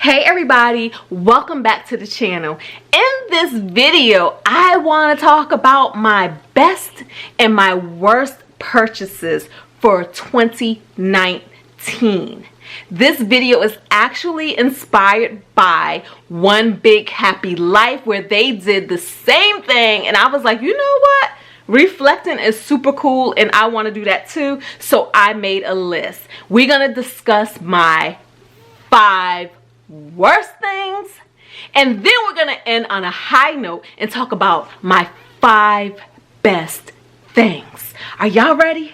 Hey everybody, welcome back to the channel. In this video, I want to talk about my best and my worst purchases for 2019. This video is actually inspired by One Big Happy Life, where they did the same thing, and I was like, you know what? Reflecting is super cool and I want to do that too, so I made a list. We're going to discuss my 5 worst things, and then we're gonna end on a high note and talk about my 5 best things. Are y'all ready?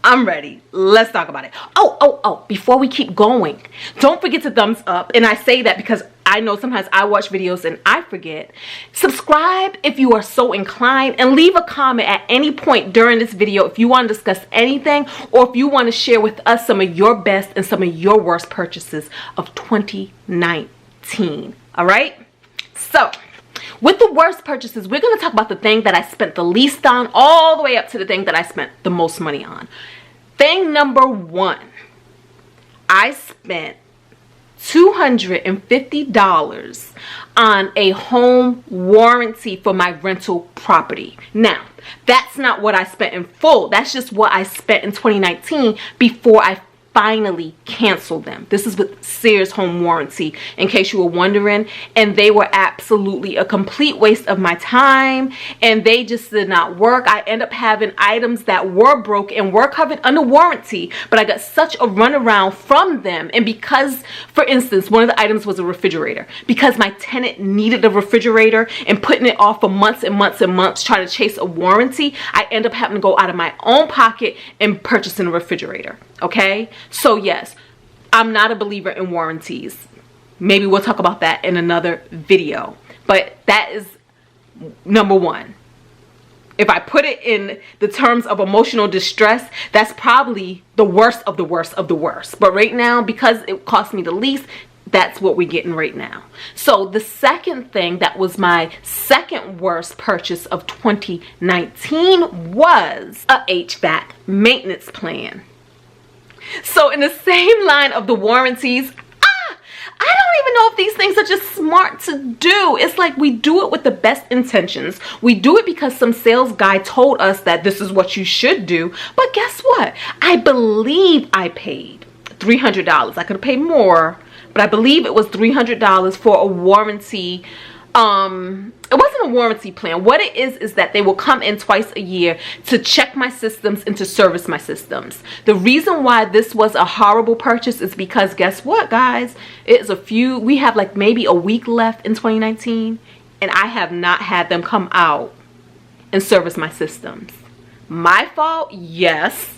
I'm ready. Let's talk about it. Oh, before we keep going, don't forget to thumbs up. And I say that because I know sometimes I watch videos and I forget. Subscribe if you are so inclined, and leave a comment at any point during this video if you want to discuss anything, or if you want to share with us some of your best and some of your worst purchases of 2019. All right? So, with the worst purchases, we're going to talk about the thing that I spent the least on, all the way up to the thing that I spent the most money on. Thing number 1, I spent $250 on a home warranty for my rental property. Now, that's not what I spent in full. That's just what I spent in 2019 before I finally canceled them. This is with Sears Home Warranty, in case you were wondering, and they were absolutely a complete waste of my time, and they just did not work. I ended up having items that were broke and were covered under warranty, but I got such a runaround from them. And because, for instance, one of the items was a refrigerator, because my tenant needed a refrigerator and putting it off for months and months and months trying to chase a warranty, I ended up having to go out of my own pocket and purchasing a refrigerator. Okay, so yes, I'm not a believer in warranties. Maybe we'll talk about that in another video, but that is number 1. If I put it in the terms of emotional distress, that's probably the worst of the worst of the worst. But right now, because it cost me the least, that's what we're getting right now. So the second thing that was my second worst purchase of 2019 was a HVAC maintenance plan. So in the same line of the warranties, I don't even know if these things are just smart to do. It's like we do it with the best intentions. We do it because some sales guy told us that this is what you should do. But guess what? I believe I paid $300. I could have paid more, but I believe it was $300 for a warranty. It wasn't a warranty plan. What it is that they will come in twice a year to check my systems and to service my systems. The reason why this was a horrible purchase is because guess what, guys? We have like maybe a week left in 2019, and I have not had them come out and service my systems. My fault? Yes.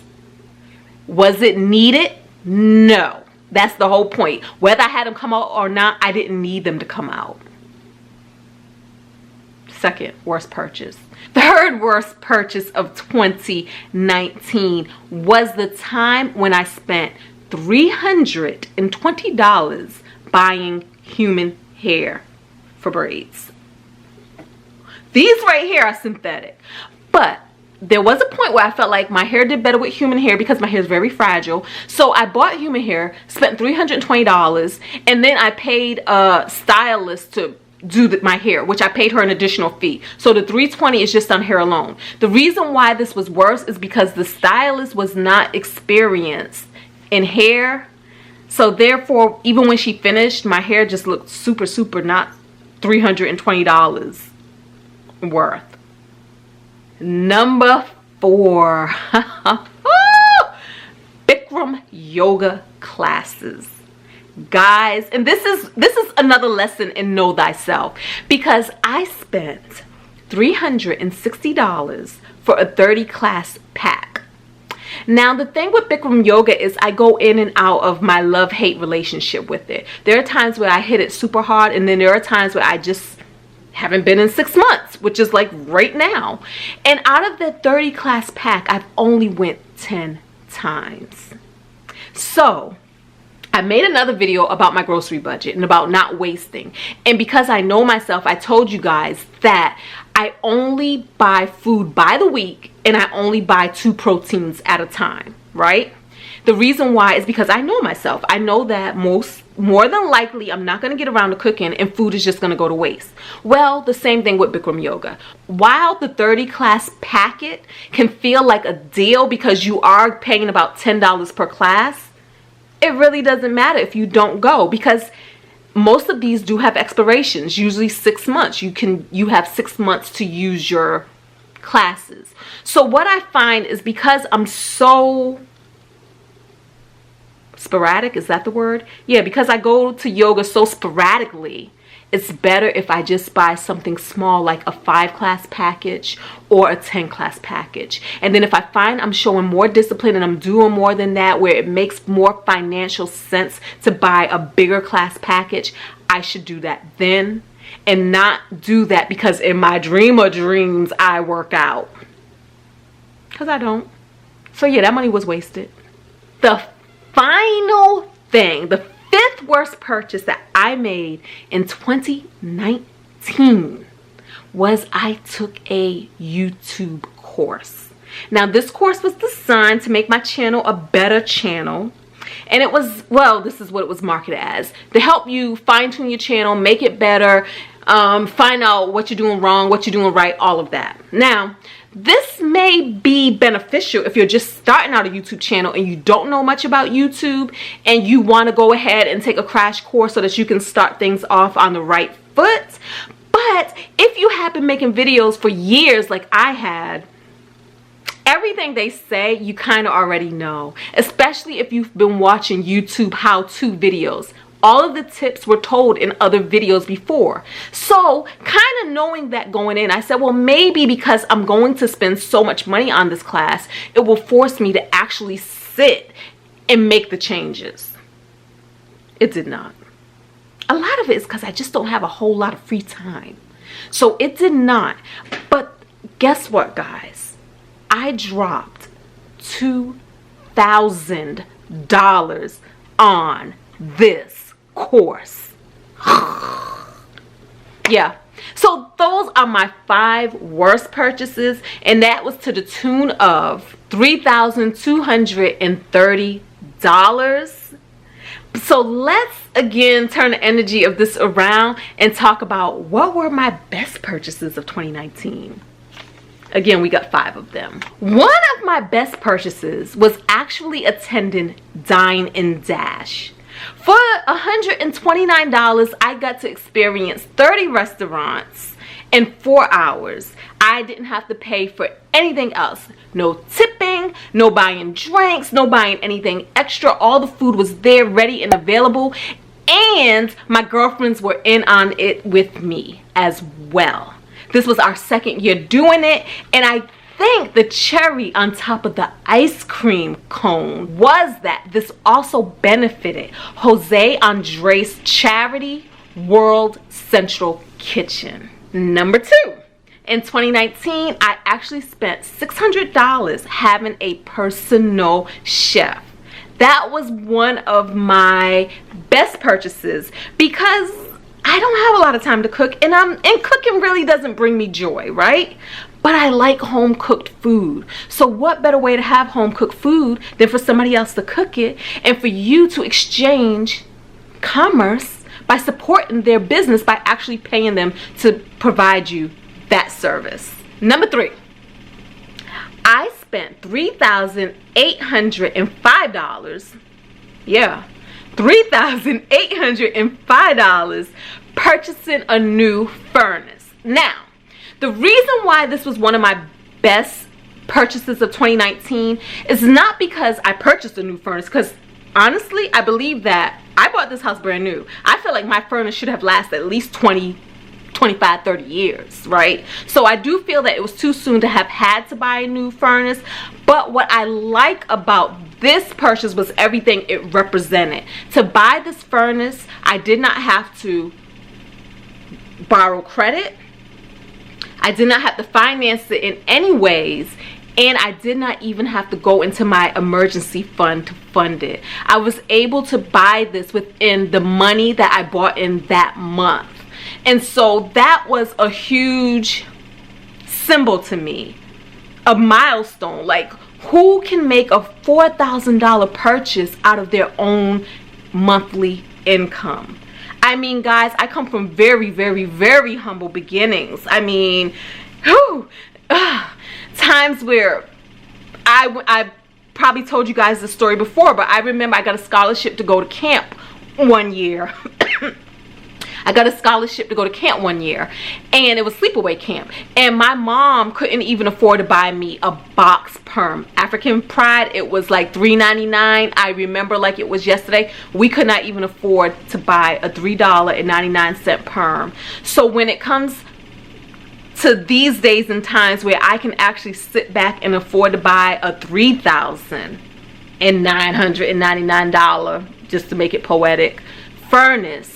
Was it needed? No. That's the whole point. Whether I had them come out or not, I didn't need them to come out. Second worst purchase. Third worst purchase of 2019 was the time when I spent $320 buying human hair for braids. These right here are synthetic, but there was a point where I felt like my hair did better with human hair because my hair is very fragile. So I bought human hair, spent $320, and then I paid a stylist to do my hair, which I paid her an additional fee. So the $320 is just on hair alone. The reason why this was worse is because the stylist was not experienced in hair. So therefore, even when she finished, my hair just looked super not $320 worth. Number 4. Bikram Yoga classes. Guys, and this is another lesson in know thyself, because I spent $360 for a 30 class pack. Now the thing with Bikram Yoga is I go in and out of my love-hate relationship with it. There are times where I hit it super hard, and then there are times where I just haven't been in 6 months, which is like right now. And out of the 30 class pack, I've only went 10 times. So I made another video about my grocery budget and about not wasting. And because I know myself, I told you guys that I only buy food by the week, and I only buy 2 proteins at a time, right? The reason why is because I know myself. I know that most more than likely I'm not going to get around to cooking and food is just going to go to waste. Well, the same thing with Bikram Yoga. While the 30 class packet can feel like a deal because you are paying about $10 per class, it really doesn't matter if you don't go, because most of these do have expirations, usually 6 months. You have 6 months to use your classes. So what I find is, because I'm so sporadic, is that the word? Yeah, because I go to yoga so sporadically, it's better if I just buy something small, like a 5 class package or a 10 class package. And then if I find I'm showing more discipline and I'm doing more than that, where it makes more financial sense to buy a bigger class package, I should do that then, and not do that because in my dream of dreams I work out. Because I don't. So yeah, that money was wasted. The final thing, the 5th worst purchase that I made in 2019 was I took a YouTube course. Now, this course was designed to make my channel a better channel. And it was, well, this is what it was marketed as, to help you fine-tune your channel, make it better, find out what you're doing wrong, what you're doing right, all of that. Now, this may be beneficial if you're just starting out a YouTube channel and you don't know much about YouTube and you want to go ahead and take a crash course so that you can start things off on the right foot. But if you have been making videos for years like I had, everything they say you kind of already know, especially if you've been watching YouTube how-to videos. All of the tips were told in other videos before. So kind of knowing that going in, I said, well, maybe because I'm going to spend so much money on this class, it will force me to actually sit and make the changes. It did not. A lot of it is because I just don't have a whole lot of free time. So it did not. But guess what, guys? I dropped $2,000 on this course. Yeah, so those are my 5 worst purchases, and that was to the tune of $3,230. So let's again turn the energy of this around and talk about what were my best purchases of 2019. Again, we got 5 of them. One of my best purchases was actually attending Dine In Dash. For $129, I got to experience 30 restaurants in 4 hours. I didn't have to pay for anything else. No tipping, no buying drinks, no buying anything extra. All the food was there, ready and available. And my girlfriends were in on it with me as well. This was our 2nd year doing it, and I think the cherry on top of the ice cream cone was that this also benefited Jose Andres Charity World Central Kitchen. Number 2, in 2019, I actually spent $600 having a personal chef. That was one of my best purchases because I don't have a lot of time to cook, and cooking really doesn't bring me joy, right? But I like home cooked food. So what better way to have home cooked food than for somebody else to cook it and for you to exchange commerce by supporting their business by actually paying them to provide you that service. Number 3, I spent $3,805. Yeah, $3,805 purchasing a new furnace. Now, the reason why this was one of my best purchases of 2019 is not because I purchased a new furnace, because honestly, I believe that I bought this house brand new. I feel like my furnace should have lasted at least 20, 25, 30 years, right? So I do feel that it was too soon to have had to buy a new furnace. But what I like about this purchase was everything it represented. To buy this furnace, I did not have to borrow credit. I did not have to finance it in any ways, and I did not even have to go into my emergency fund to fund it. I was able to buy this within the money that I bought in that month. And so that was a huge symbol to me, a milestone. Like, who can make a $4,000 purchase out of their own monthly income. I mean, guys, I come from very, very, very humble beginnings. I mean, times where I probably told you guys this story before, but I remember I got a scholarship to go to camp one year. I got a scholarship to go to camp one year, and it was sleepaway camp, and my mom couldn't even afford to buy me a box perm. African Pride, it was like $3.99. I remember like it was yesterday. We could not even afford to buy a $3.99 perm. So when it comes to these days and times where I can actually sit back and afford to buy a $3,999, just to make it poetic, furnace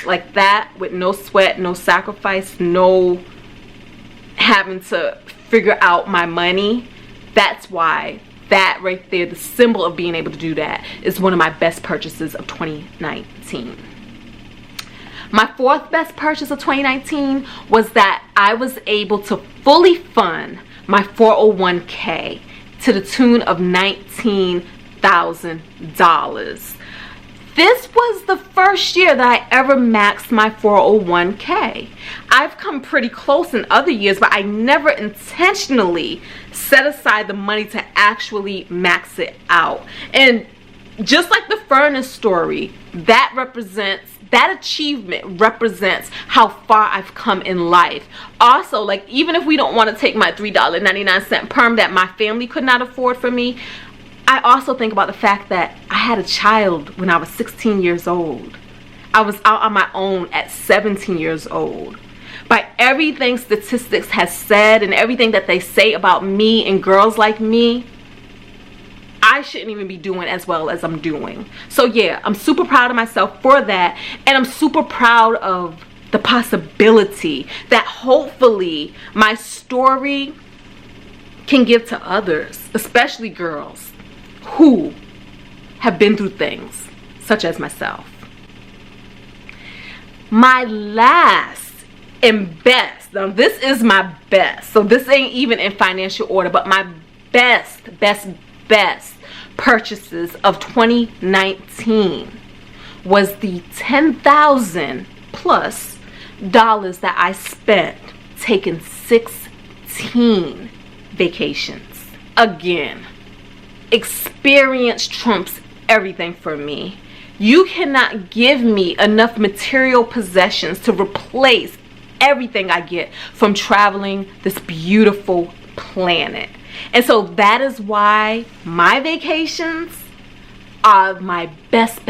like that, with no sweat, no sacrifice, no having to figure out my money, that's why that right there, the symbol of being able to do that, is one of my best purchases of 2019. My fourth best purchase of 2019 was that I was able to fully fund my 401k to the tune of $19,000. This was the first year that I ever maxed my 401k. I've come pretty close in other years, but I never intentionally set aside the money to actually max it out. And just like the furnace story, that achievement represents how far I've come in life. Also, like, even if we don't want to take my $3.99 perm that my family could not afford for me, I also think about the fact that I had a child when I was 16 years old. I was out on my own at 17 years old. By everything statistics has said and everything that they say about me and girls like me, I shouldn't even be doing as well as I'm doing. So yeah, I'm super proud of myself for that. And I'm super proud of the possibility that hopefully my story can give to others, especially girls who have been through things such as myself. My last and best, now this is my best, so this ain't even in financial order, but my best purchases of 2019 was the $10,000 plus that I spent taking 16 vacations. Again, experience trumps everything for me. You cannot give me enough material possessions to replace everything I get from traveling this beautiful planet. And so that is why my vacations are my best,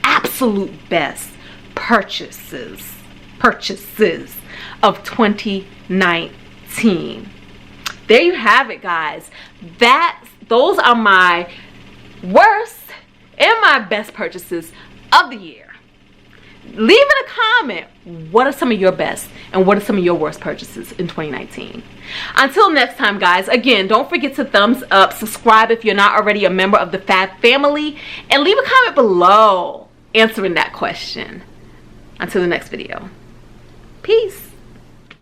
absolute best purchases of 2019. There you have it, guys. Those are my worst and my best purchases of the year. Leave in a comment, what are some of your best and what are some of your worst purchases in 2019? Until next time, guys, again, don't forget to thumbs up, subscribe if you're not already a member of the Fab family, and leave a comment below answering that question. Until the next video. Peace.